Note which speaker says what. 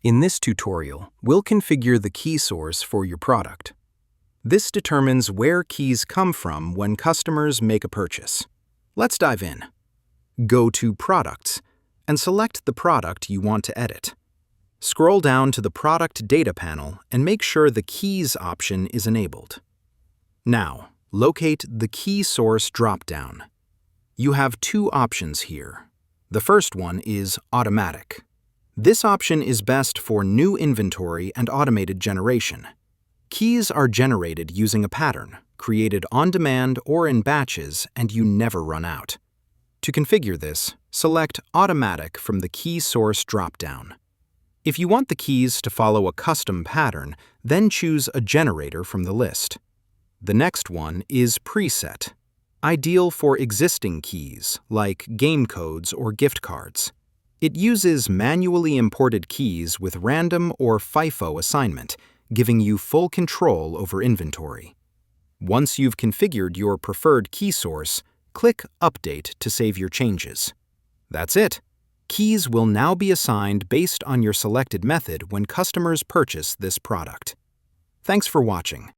Speaker 1: In this tutorial, we'll configure the key source for your product. This determines where keys come from when customers make a purchase. Let's dive in. Go to Products and select the product you want to edit. Scroll down to the Product Data panel and make sure the Keys option is enabled. Now, locate the Key Source drop-down. You have two options here. The first one is Automatic. This option is best for new inventory and automated generation. Keys are generated using a pattern, created on demand or in batches, and you never run out. To configure this, select Automatic from the Key Source drop-down. If you want the keys to follow a custom pattern, then choose a generator from the list. The next one is Preset, ideal for existing keys like game codes or gift cards. It uses manually imported keys with random or FIFO assignment, giving you full control over inventory. Once you've configured your preferred key source, click Update to save your changes. That's it. Keys will now be assigned based on your selected method when customers purchase this product. Thanks for watching.